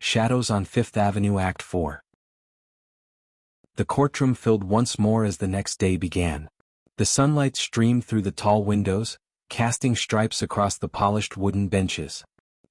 Shadows on Fifth Avenue Act 4. The courtroom filled once more as the next day began. The sunlight streamed through the tall windows, casting stripes across the polished wooden benches.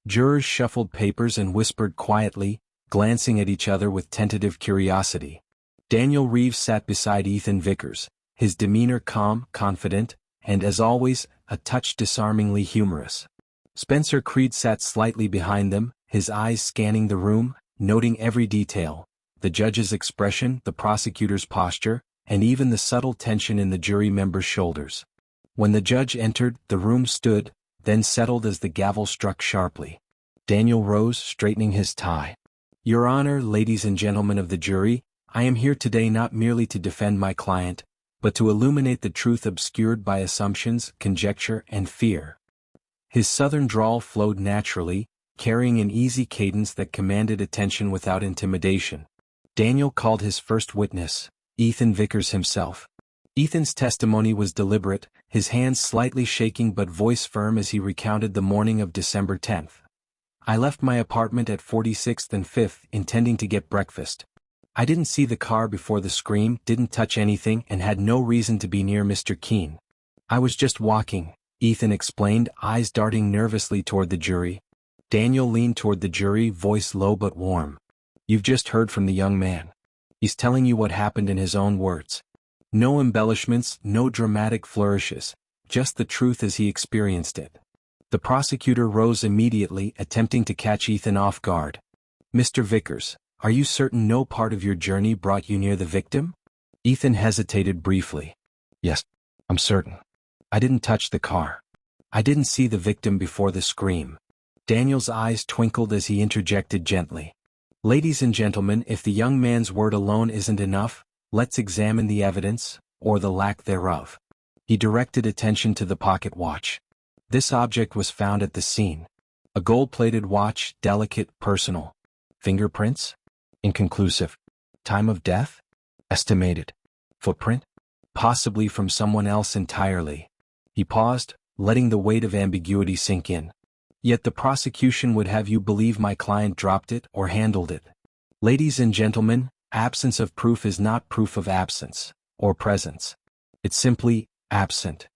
Jurors shuffled papers and whispered quietly, glancing at each other with tentative curiosity. Daniel Reeves sat beside Ethan Vickers, his demeanor calm, confident, and as always, a touch disarmingly humorous. Spencer Creed sat slightly behind them, his eyes scanning the room, noting every detail, the judge's expression, the prosecutor's posture, and even the subtle tension in the jury members' shoulders. When the judge entered, the room stood, then settled as the gavel struck sharply. Daniel rose, straightening his tie. "Your Honor, ladies and gentlemen of the jury, I am here today not merely to defend my client, but to illuminate the truth obscured by assumptions, conjecture, and fear." His southern drawl flowed naturally, carrying an easy cadence that commanded attention without intimidation. Daniel called his first witness, Ethan Vickers himself. Ethan's testimony was deliberate, his hands slightly shaking but voice firm as he recounted the morning of December 10th. "I left my apartment at 46th and 5th intending to get breakfast. I didn't see the car before the scream, didn't touch anything, and had no reason to be near Mr. Keene. I was just walking," Ethan explained, eyes darting nervously toward the jury. Daniel leaned toward the jury, voice low but warm. "You've just heard from the young man. He's telling you what happened in his own words. No embellishments, no dramatic flourishes, just the truth as he experienced it." The prosecutor rose immediately, attempting to catch Ethan off guard. "Mr. Vickers, are you certain no part of your journey brought you near the victim?" Ethan hesitated briefly. "Yes, I'm certain. I didn't touch the car. I didn't see the victim before the scream." Daniel's eyes twinkled as he interjected gently. "Ladies and gentlemen, if the young man's word alone isn't enough, let's examine the evidence, or the lack thereof." He directed attention to the pocket watch. This object was found at the scene. A gold-plated watch, delicate, personal. Fingerprints? Inconclusive. Time of death? Estimated. Footprint? Possibly from someone else entirely. He paused, letting the weight of ambiguity sink in. "Yet the prosecution would have you believe my client dropped it or handled it. Ladies and gentlemen, absence of proof is not proof of absence, or presence. It's simply absent."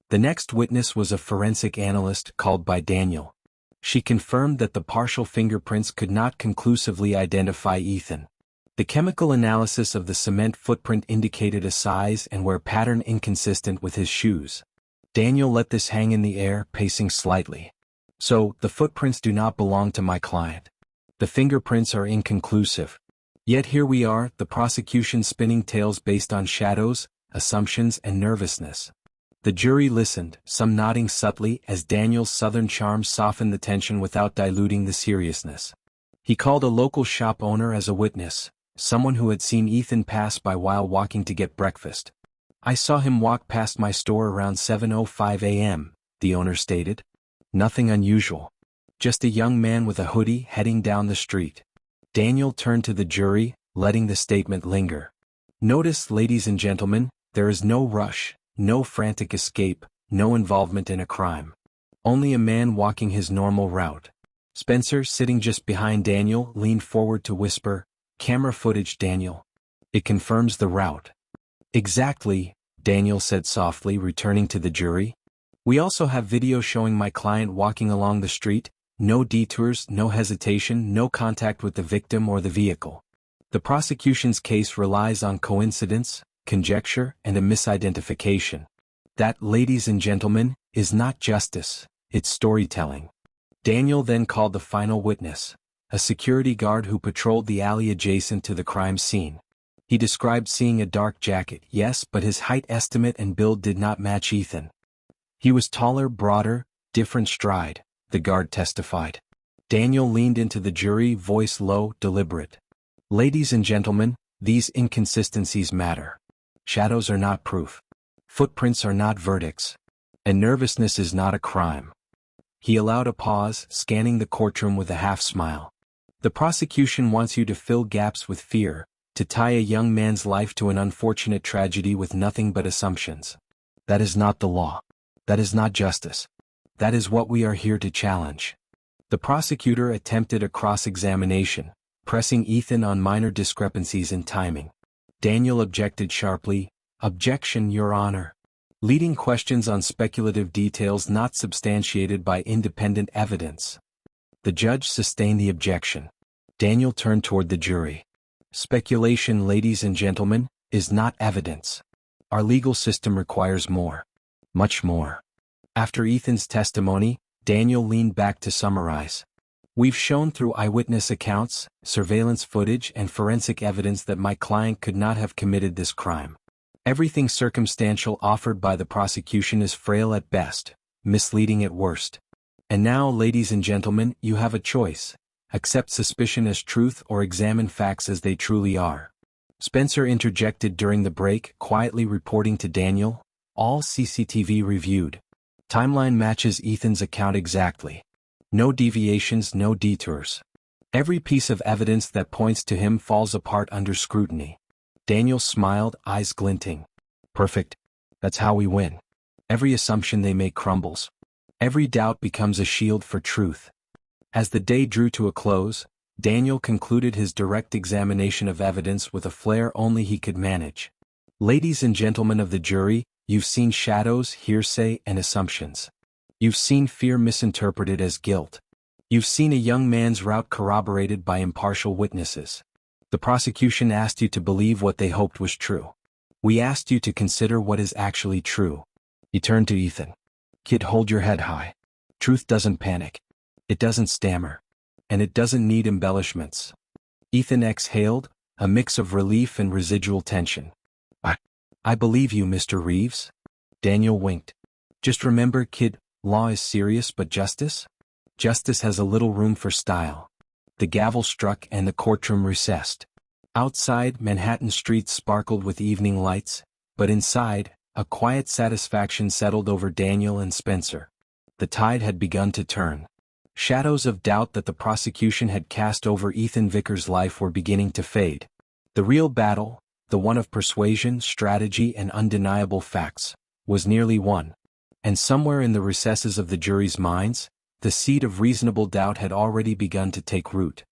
The next witness was a forensic analyst called by Daniel. She confirmed that the partial fingerprints could not conclusively identify Ethan. The chemical analysis of the cement footprint indicated a size and wear pattern inconsistent with his shoes. Daniel let this hang in the air, pacing slightly. "So, the footprints do not belong to my client. The fingerprints are inconclusive. Yet here we are, the prosecution spinning tales based on shadows, assumptions, and nervousness." The jury listened, some nodding subtly as Daniel's southern charm softened the tension without diluting the seriousness. He called a local shop owner as a witness, someone who had seen Ethan pass by while walking to get breakfast. "I saw him walk past my store around 7:05 a.m., the owner stated. "Nothing unusual. Just a young man with a hoodie heading down the street." Daniel turned to the jury, letting the statement linger. "Notice, ladies and gentlemen, there is no rush, no frantic escape, no involvement in a crime. Only a man walking his normal route." Spencer, sitting just behind Daniel, leaned forward to whisper, "Camera footage, Daniel. It confirms the route." "Exactly," Daniel said softly, returning to the jury. "We also have video showing my client walking along the street, no detours, no hesitation, no contact with the victim or the vehicle. The prosecution's case relies on coincidence, conjecture, and a misidentification. That, ladies and gentlemen, is not justice, it's storytelling." Daniel then called the final witness, a security guard who patrolled the alley adjacent to the crime scene. He described seeing a dark jacket, yes, but his height estimate and build did not match Ethan. "He was taller, broader, different stride," the guard testified. Daniel leaned into the jury, voice low, deliberate. "Ladies and gentlemen, these inconsistencies matter. Shadows are not proof. Footprints are not verdicts. And nervousness is not a crime." He allowed a pause, scanning the courtroom with a half-smile. "The prosecution wants you to fill gaps with fear, to tie a young man's life to an unfortunate tragedy with nothing but assumptions. That is not the law. That is not justice. That is what we are here to challenge." The prosecutor attempted a cross-examination, pressing Ethan on minor discrepancies in timing. Daniel objected sharply, "Objection, Your Honor," leading questions on speculative details not substantiated by independent evidence. The judge sustained the objection. Daniel turned toward the jury. "Speculation, ladies and gentlemen, is not evidence. Our legal system requires more. Much more." After Ethan's testimony, Daniel leaned back to summarize. "We've shown through eyewitness accounts, surveillance footage, and forensic evidence that my client could not have committed this crime. Everything circumstantial offered by the prosecution is frail at best, misleading at worst. And now, ladies and gentlemen, you have a choice. Accept suspicion as truth or examine facts as they truly are." Spencer interjected during the break, quietly reporting to Daniel, "All CCTV reviewed. Timeline matches Ethan's account exactly. No deviations, no detours. Every piece of evidence that points to him falls apart under scrutiny." Daniel smiled, eyes glinting. "Perfect. That's how we win. Every assumption they make crumbles. Every doubt becomes a shield for truth." As the day drew to a close, Daniel concluded his direct examination of evidence with a flair only he could manage. "Ladies and gentlemen of the jury, you've seen shadows, hearsay, and assumptions. You've seen fear misinterpreted as guilt. You've seen a young man's route corroborated by impartial witnesses. The prosecution asked you to believe what they hoped was true. We asked you to consider what is actually true." He turned to Ethan. "Kid, hold your head high. Truth doesn't panic. It doesn't stammer. And it doesn't need embellishments." Ethan exhaled, a mix of relief and residual tension. I believe you, Mr. Reeves." Daniel winked. "Just remember, kid, law is serious, but justice? Justice has a little room for style." The gavel struck and the courtroom recessed. Outside, Manhattan streets sparkled with evening lights, but inside, a quiet satisfaction settled over Daniel and Spencer. The tide had begun to turn. Shadows of doubt that the prosecution had cast over Ethan Vickers' life were beginning to fade. The real battle, the one of persuasion, strategy, and undeniable facts, was nearly won. And somewhere in the recesses of the jury's minds, the seed of reasonable doubt had already begun to take root.